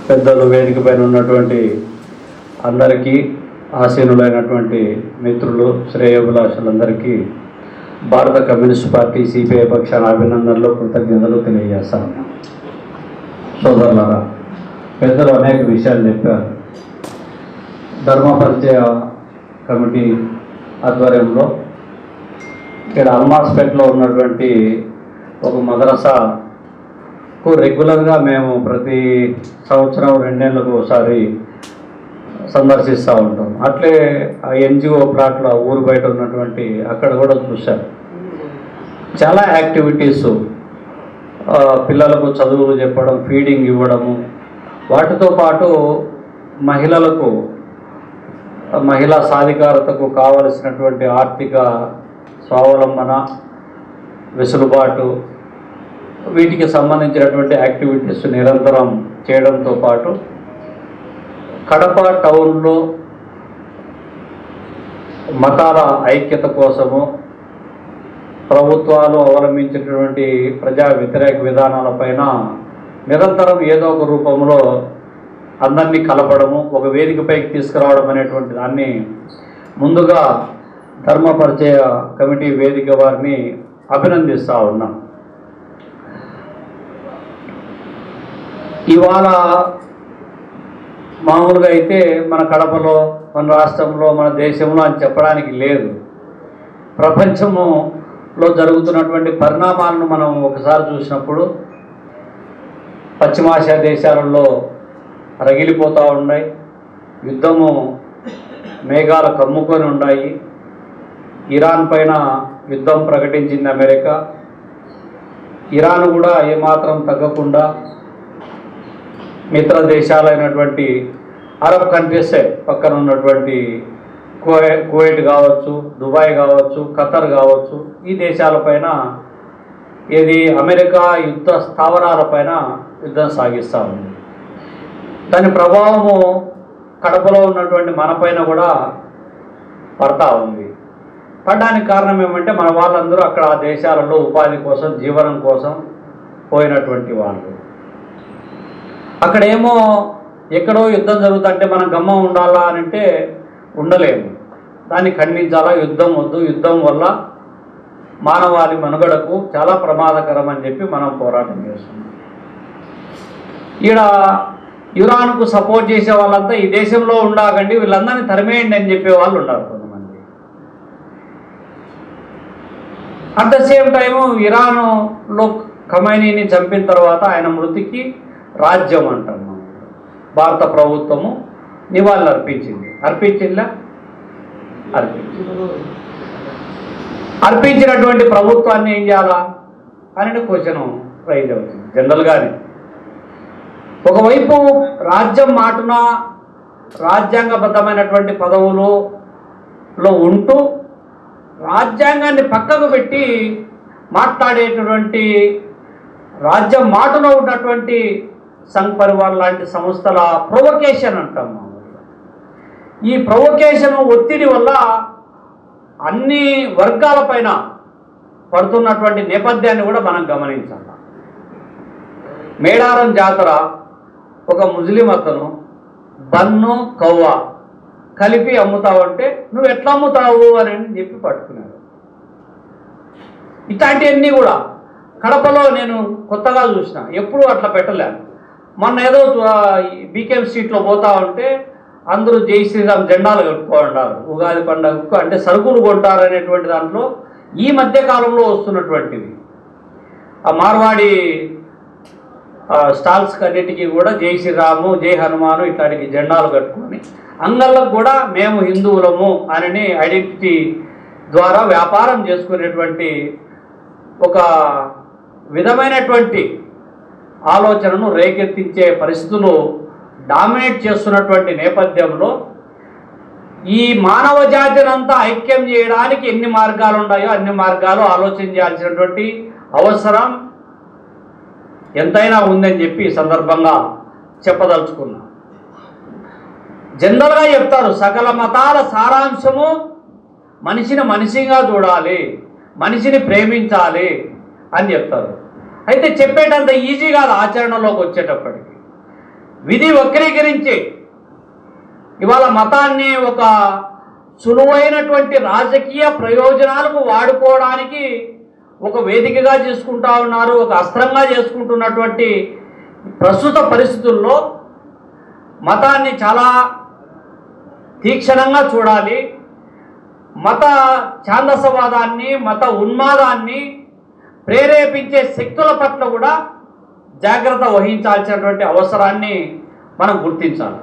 పెద్దలు, వేదిక పైన ఉన్నటువంటి అందరికీ, ఆసీనులైనటువంటి మిత్రులు, శ్రేయోభిలాషులందరికీ భారత కమ్యూనిస్ట్ పార్టీ సిపిఐ పక్షాన అభినందనలు, కృతజ్ఞతలు తెలియజేస్తాను. సోదరులారా, పెద్దలు అనేక విషయాలు చెప్పారు. ధర్మ పరిచయ కమిటీ ఆధ్వర్యంలో ఇక్కడ అల్మాస్పేట్లో ఉన్నటువంటి ఒక మదరసాకు రెగ్యులర్గా మేము ప్రతి సంవత్సరం 2 నెలలకు ఒకసారి సందర్శిస్తూ ఉంటాం. అట్లే ఆ ఎన్జిఓ ప్లాట్లో ఊరు బయట ఉన్నటువంటి అక్కడ కూడా చూశారు. చాలా యాక్టివిటీస్, పిల్లలకు చదువులు చెప్పడం, ఫీడింగ్ ఇవ్వడము, వాటితో పాటు మహిళలకు, మహిళా సాధికారతకు కావలసినటువంటి ఆర్థిక స్వావలంబన, వెసులుబాటు, వీటికి సంబంధించినటువంటి యాక్టివిటీస్ నిరంతరం చేయడంతో పాటు కడప టౌన్లో మతాల ఐక్యత కోసము ప్రభుత్వాలు అవలంబించినటువంటి ప్రజా వ్యతిరేక విధానాలపైన నిరంతరం ఏదో ఒక రూపంలో అందరినీ కలపడము, ఒక వేదికపైకి తీసుకురావడం అనేటువంటి దాన్ని ముందుగా ధర్మ పరిచయ కమిటీ వేదిక వారిని అభినందిస్తూ ఉన్నాం. ఇవాళ మామూలుగా అయితే మన కడపలో, మన రాష్ట్రంలో, మన దేశంలో అని చెప్పడానికి లేదు. ప్రపంచంలో జరుగుతున్నటువంటి పరిణామాలను మనం ఒకసారి చూసినప్పుడు పశ్చిమాసియా దేశాలలో రగిలిపోతూ ఉన్నాయి, యుద్ధము మేఘాలు కమ్ముకొని ఉన్నాయి. ఇరాన్ పైన యుద్ధం ప్రకటించింది అమెరికా. ఇరాన్ కూడా ఏమాత్రం తగ్గకుండా మిత్ర దేశాలైనటువంటి అరబ్ కంట్రీసే, పక్కన ఉన్నటువంటి కువైట్ కావచ్చు, దుబాయ్ కావచ్చు, ఖతర్ కావచ్చు, ఈ దేశాలపైన ఏది అమెరికా యుద్ధ స్థావరాలపైన యుద్ధం సాగిస్తూ ఉంది. దాని ప్రభావము కడపలో ఉన్నటువంటి మనపైన కూడా పడతా ఉంది. పడడానికి కారణం ఏమంటే మన వాళ్ళందరూ అక్కడ ఆ దేశాలలో ఉపాధి కోసం, జీవనం కోసం పోయినటువంటి వాళ్ళు. అక్కడేమో ఎక్కడో యుద్ధం జరుగుతుంటే మనం గమ్మం ఉండాలా అని అంటే ఉండలేము, దాన్ని ఖండించాలా. యుద్ధం వద్దు, యుద్ధం వల్ల మానవాళి మనుగడకు చాలా ప్రమాదకరం అని చెప్పి మనం పోరాటం చేస్తున్నాం. ఈడ ఇరాన్కు సపోర్ట్ చేసే వాళ్ళంతా ఈ దేశంలో ఉండాకండి, వీళ్ళందరినీ తరిమేయండి అని చెప్పే వాళ్ళు ఉన్నారు కొంతమంది. అట్ ద సేమ్ టైము ఇరాన్లో ఖమైనీని చంపిన తర్వాత ఆయన మృతికి రాజ్యం అంటాం మనం, భారత ప్రభుత్వము నివాళులు అర్పించింది. అర్పించినటువంటి ప్రభుత్వాన్ని ఏం చేయాలా అని క్వశ్చన్ రైజ్ అవుతుంది జనరల్గానే. ఒకవైపు రాజ్యం మాటున రాజ్యాంగబద్ధమైనటువంటి పదవులలో ఉంటూ రాజ్యాంగాన్ని పక్కకు పెట్టి మాట్లాడేటటువంటి, రాజ్యం మాటున ఉన్నటువంటి సంఘ్ పరివార్ లాంటి సంస్థల ప్రొవొకేషన్ అంటాం. ఈ ప్రొవొకేషన్ ఒత్తిడి వల్ల అన్ని వర్గాలపైన పడుతున్నటువంటి నేపథ్యాన్ని కూడా మనం గమనించాలి. మేడారం జాతర ఒక ముస్లిం అతను బన్ను కవ్వ కలిపి అమ్ముతావంటే నువ్వు ఎట్లా అమ్ముతావు అని చెప్పి పట్టుకున్నాడు. ఇట్లాంటివన్నీ కూడా కడపలో నేను కొత్తగా చూసిన, ఎప్పుడూ అట్లా పెట్టలేను. మొన్న ఏదో బీకేఎం స్ట్రీట్లో పోతా ఉంటే అందరూ జై శ్రీరామ్ జెండాలు కట్టుకోండారు ఉగాది పండుగకు, అంటే సరుకులు కొంటారు అనేటువంటి దాంట్లో ఈ మధ్య కాలంలో వస్తున్నటువంటిది. ఆ మార్వాడి స్టాల్స్ అన్నిటికీ కూడా జై శ్రీరాము, జై హనుమాను ఇట్లాంటి జెండాలు కట్టుకొని అంగళ్ళకు కూడా మేము హిందువులము అని ఐడెంటిటీ ద్వారా వ్యాపారం చేసుకునేటువంటి ఒక విధమైనటువంటి ఆలోచనను రేకెత్తించే పరిస్థితులు డామినేట్ చేస్తున్నటువంటి నేపథ్యంలో ఈ మానవ జాతినంతా ఐక్యం చేయడానికి ఎన్ని మార్గాలు ఉన్నాయో అన్ని మార్గాలు ఆలోచన చేయాల్సినటువంటి అవసరం ఎంతైనా ఉందని చెప్పి ఈ సందర్భంగా చెప్పదలుచుకున్నా. జనరల్గా చెప్తారు, సకల మతాల సారాంశము మనిషిని మనిషిగా చూడాలి, మనిషిని ప్రేమించాలి అని చెప్తారు. అయితే చెప్పేటంత ఈజీ కాదు ఆచరణలోకి వచ్చేటప్పటికి. విధి వక్రీకరించి ఇవాళ మతాన్ని ఒక సులువైనటువంటి రాజకీయ ప్రయోజనాలకు వాడుకోవడానికి ఒక వేదికగా చేసుకుంటా ఉన్నారు, ఒక అస్త్రంగా చేసుకుంటున్నటువంటి ప్రస్తుత పరిస్థితుల్లో మతాన్ని చాలా తీక్షణంగా చూడాలి. మత ఛాందసవాదాన్ని, మత ఉన్మాదాన్ని ప్రేరేపించే శక్తుల పట్ల కూడా జాగ్రత్త వహించాల్సినటువంటి అవసరాన్ని మనం గుర్తించాలి.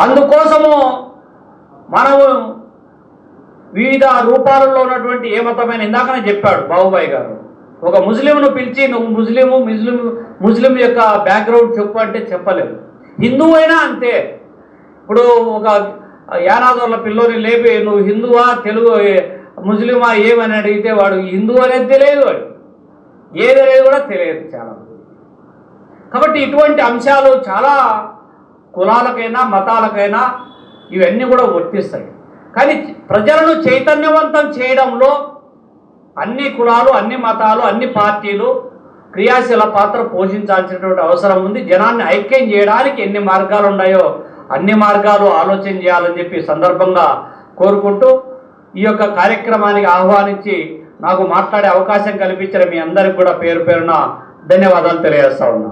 అందుకోసము మనము వివిధ రూపాలలో ఉన్నటువంటి ఏ మతమైన ఇందాకనే చెప్పాడు బాబుబాయ్ గారు, ఒక ముస్లింను పిలిచి నువ్వు ముస్లిం యొక్క బ్యాక్గ్రౌండ్ చెప్పు అంటే చెప్పలేవు. హిందువు అయినా అంతే. ఇప్పుడు ఒక యానాదోళ్ళ పిల్లోని లేపి నువ్వు హిందువా తెలుగు ముస్లిమా ఏమని అడిగితే వాడు హిందూ అనేది తెలియదు, వాడు ఏదనేది కూడా తెలియదు చాలా. కాబట్టి ఇటువంటి అంశాలు చాలా కులాలకైనా మతాలకైనా ఇవన్నీ కూడా వర్తిస్తాయి. కానీ ప్రజలను చైతన్యవంతం చేయడంలో అన్ని కులాలు, అన్ని మతాలు, అన్ని పార్టీలు క్రియాశీల పాత్ర పోషించాల్సినటువంటి అవసరం ఉంది. జనాన్ని ఐక్యం చేయడానికి ఎన్ని మార్గాలు ఉన్నాయో అన్ని మార్గాలు ఆలోచన చేయాలని చెప్పి సందర్భంగా కోరుకుంటూ ఈ యొక్క కార్యక్రమానికి ఆహ్వానించి నాకు మాట్లాడే అవకాశం కల్పించిన మీ అందరికీ కూడా పేరు పేరున ధన్యవాదాలు తెలియజేస్తా ఉన్నా.